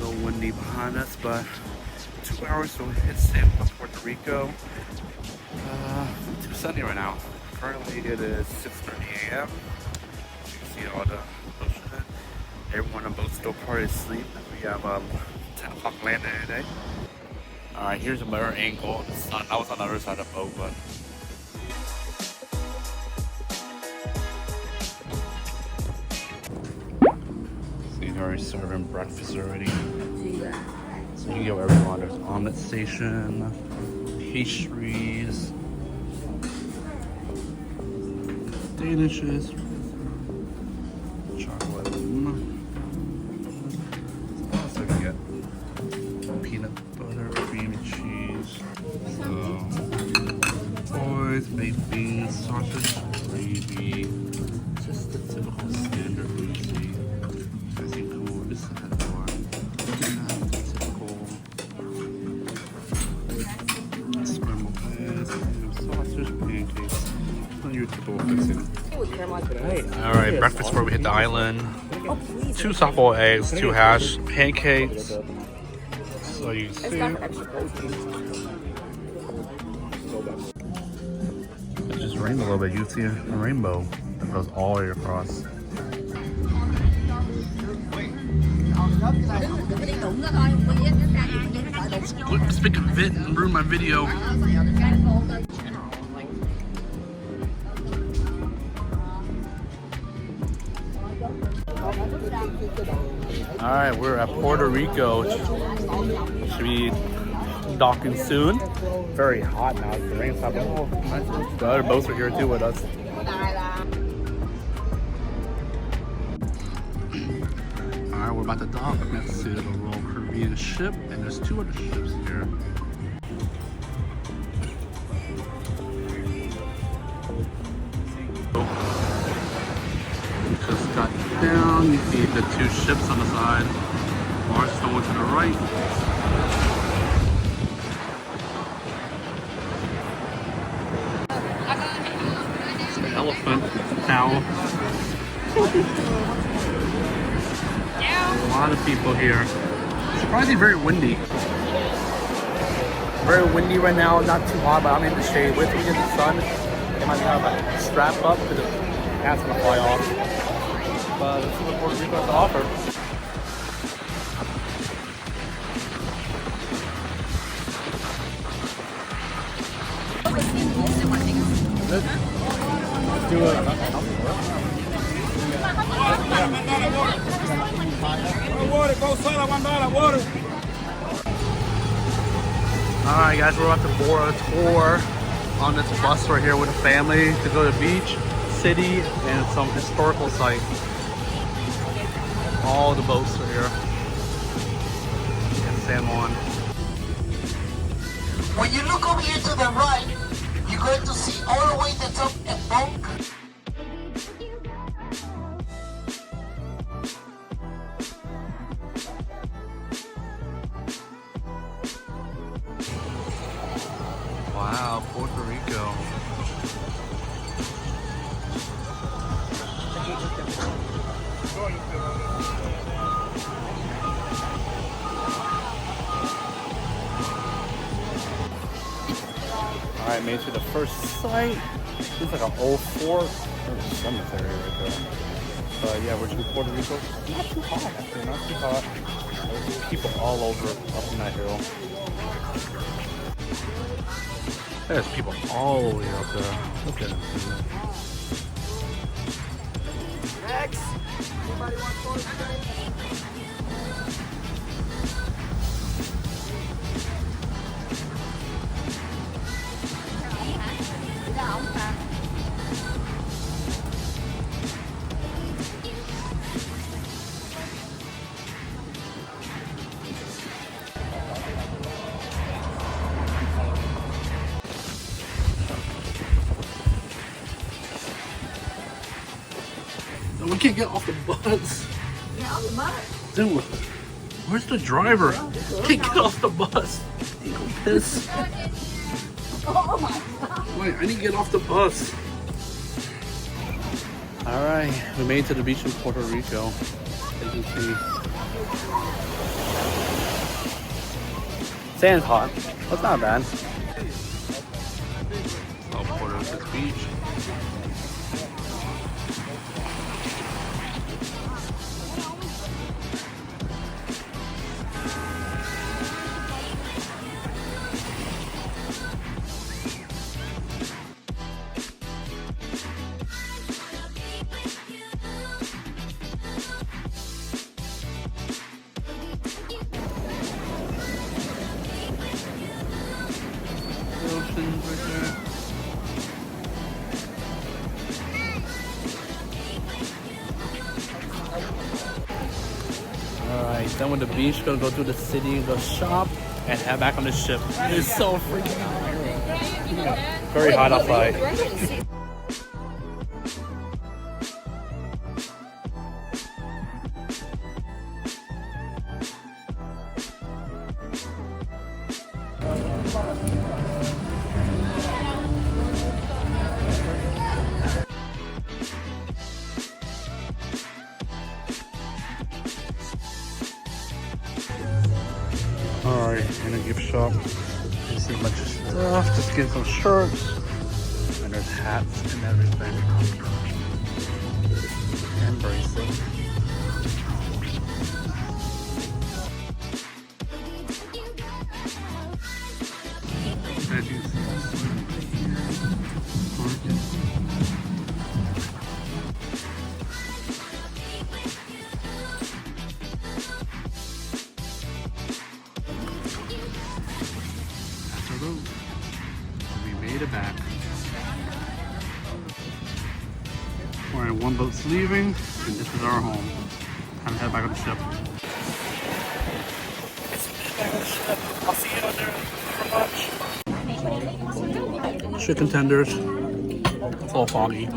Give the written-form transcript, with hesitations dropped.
little windy behind us, but 2 hours till we hit San Juan, Puerto Rico. Too sunny right now. Currently it is 6:30 a.m. You can see all the ocean. Everyone on boat still probably asleep. We have 10 o'clock landing today. Alright, here's a better angle of the sun. I was on the other side of the boat, but see, they're already serving breakfast already. So you can get whatever you want. There's omelet station, pastries, danishes, chocolate. What else I can get? Peanut butter, cream cheese, boys, baked beans, sausage, gravy. Just the typical standard boozy. I think cool. This is the door. Typical scrambled eggs, sausage, pancakes. Your typical fixing. Alright, breakfast before we hit the island. 2 softball eggs, 2 hash, pancakes. So you see. It just rained a little bit. You see a rainbow that goes all the way across. Speaking of it, and ruin my video. Alright, we're at Puerto Rico. Should be docking soon. Very hot now. The rain stopped. Oh, nice. The other boats are here too with us. Alright, we're about to dock next to the Royal Caribbean ship, and there's 2 other ships here. Just got down, you see the 2 ships on the side. Ours is the one to the right. It's an elephant cow. A lot of people here. Surprisingly very windy. Very windy right now, not too hot, but I'm in the shade. With me in the sun, they might have a strap up because the hat's gonna fly off. But let's see what Puerto Rico has to offer. Let's do it. Alright guys, we're about to board a tour on this bus right here with a family to go to the beach, city, and some historical site. All the boats are here in San Juan. When you look over here to the right, you're going to see all the way to the top a bunk. Wow, Puerto Rico. Alright, made it to the first site. Looks like an old fort. There's a cemetery right there. But yeah, we're to Puerto Rico. Not too hot, actually, not too hot. There's people all over up in that hill. There's people all the way up there. Look at them. Next. Anybody want photos today? We can't get off the bus. Dude, where's the driver? Can't get off the bus. He go piss. Oh my God. Wait, I need to get off the bus. Alright, we made it to the beach in Puerto Rico. As you can see. Sand's hot. That's not bad. Oh, Puerto Rico Beach. Oceans right there. Alright, done with the beach. Gonna go through the city, go shop, and head back on the ship. It's so freaking hot. Very hot outside. Alright, in a gift shop. You see a bunch of stuff. Just get some shirts. And there's hats and everything. And bracelets. As you see, gorgeous. We made it back. We're in one boat's leaving, and this is our home. Time to head back on the ship. I'll see you out there for lunch. Chicken tenders. It's all foggy.